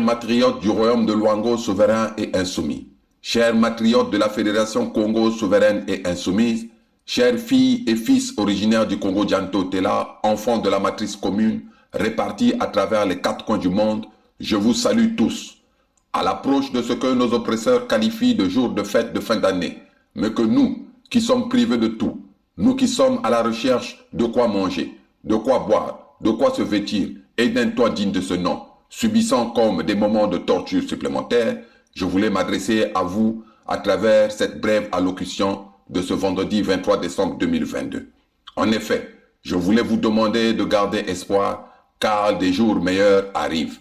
matriotes du royaume de Luango souverain et insoumis, chers matriotes de la Fédération Congo souveraine et insoumise, chères filles et fils originaires du Congo Dianto-Tela, enfants de la matrice commune, répartis à travers les 4 coins du monde, je vous salue tous. À l'approche de ce que nos oppresseurs qualifient de jour de fête de fin d'année, mais que nous, qui sommes privés de tout, nous qui sommes à la recherche de quoi manger, de quoi boire, de quoi se vêtir et d'un toit digne de ce nom, subissant comme des moments de torture supplémentaires, je voulais m'adresser à vous à travers cette brève allocution de ce vendredi 23 décembre 2022. En effet, je voulais vous demander de garder espoir car des jours meilleurs arrivent.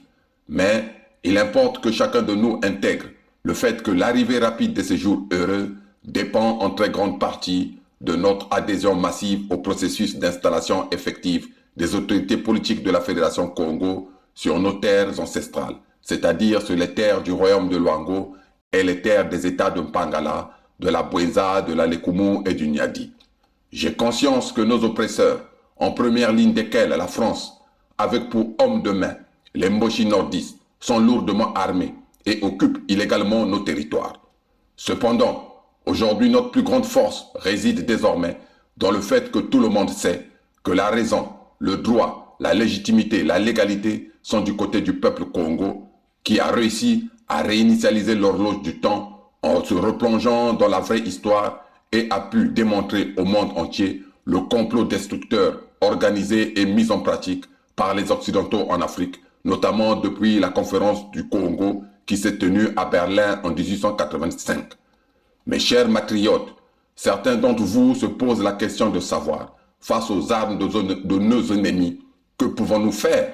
Mais il importe que chacun de nous intègre le fait que l'arrivée rapide de ces jours heureux dépend en très grande partie de notre adhésion massive au processus d'installation effective des autorités politiques de la Fédération Congo sur nos terres ancestrales, c'est-à-dire sur les terres du royaume de Luango et les terres des États de Mpangala, de la Bouéza, de la Lekumu et du Niadi. J'ai conscience que nos oppresseurs, en première ligne desquels la France, avec pour hommes de main les Mboshi nordistes, sont lourdement armés et occupent illégalement nos territoires. Cependant, aujourd'hui, notre plus grande force réside désormais dans le fait que tout le monde sait que la raison, le droit, la légitimité, la légalité sont du côté du peuple Congo qui a réussi à réinitialiser l'horloge du temps en se replongeant dans la vraie histoire et a pu démontrer au monde entier le complot destructeur organisé et mis en pratique par les Occidentaux en Afrique, notamment depuis la conférence du Congo qui s'est tenue à Berlin en 1885. Mes chers matriotes, certains d'entre vous se posent la question de savoir, face aux armes de nos ennemis, que pouvons-nous faire?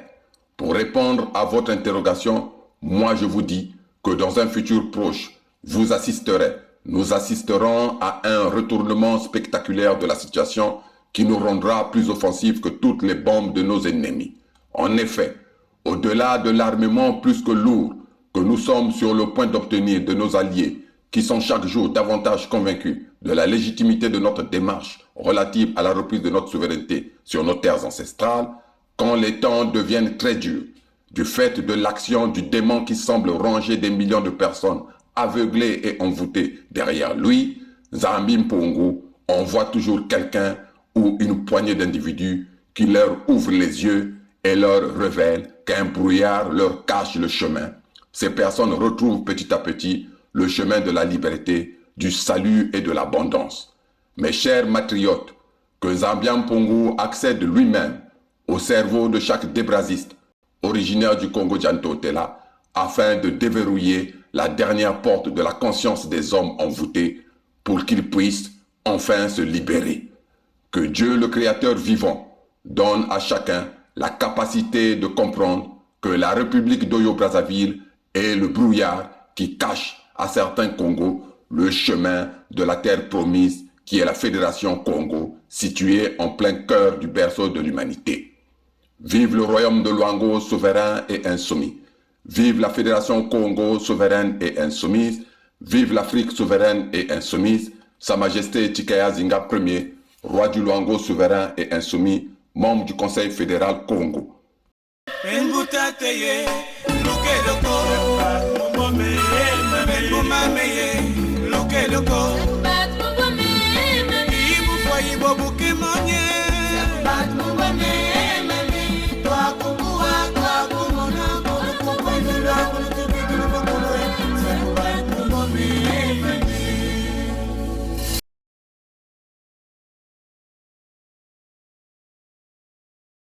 Pour répondre à votre interrogation, moi je vous dis que dans un futur proche, vous assisterez, nous assisterons à un retournement spectaculaire de la situation qui nous rendra plus offensifs que toutes les bombes de nos ennemis. En effet, au-delà de l'armement plus que lourd que nous sommes sur le point d'obtenir de nos alliés, qui sont chaque jour davantage convaincus de la légitimité de notre démarche relative à la reprise de notre souveraineté sur nos terres ancestrales, quand les temps deviennent très durs, du fait de l'action du démon qui semble ranger des millions de personnes aveuglées et envoûtées derrière lui, Nzambi Mpongu envoie toujours quelqu'un ou une poignée d'individus qui leur ouvre les yeux et leur révèle qu'un brouillard leur cache le chemin. Ces personnes retrouvent petit à petit le chemin de la liberté, du salut et de l'abondance. Mes chers matriotes, que Zambian Mpongu accède lui-même au cerveau de chaque débrasiste originaire du Congo Dianto-Tela afin de déverrouiller la dernière porte de la conscience des hommes envoûtés pour qu'ils puissent enfin se libérer. Que Dieu le Créateur vivant donne à chacun la capacité de comprendre que la République d'Oyo-Brazzaville est le brouillard qui cache à certains Congos le chemin de la terre promise qui est la Fédération Congo, située en plein cœur du berceau de l'humanité. Vive le royaume de Luango souverain et insoumis. Vive la Fédération Congo souveraine et insoumise. Vive l'Afrique souveraine et insoumise. Sa Majesté Tikaya Zinga Ier, roi du Luango souverain et insoumis, membre du Conseil fédéral Congo. Loke loko, ibu fwa ibo buke manye.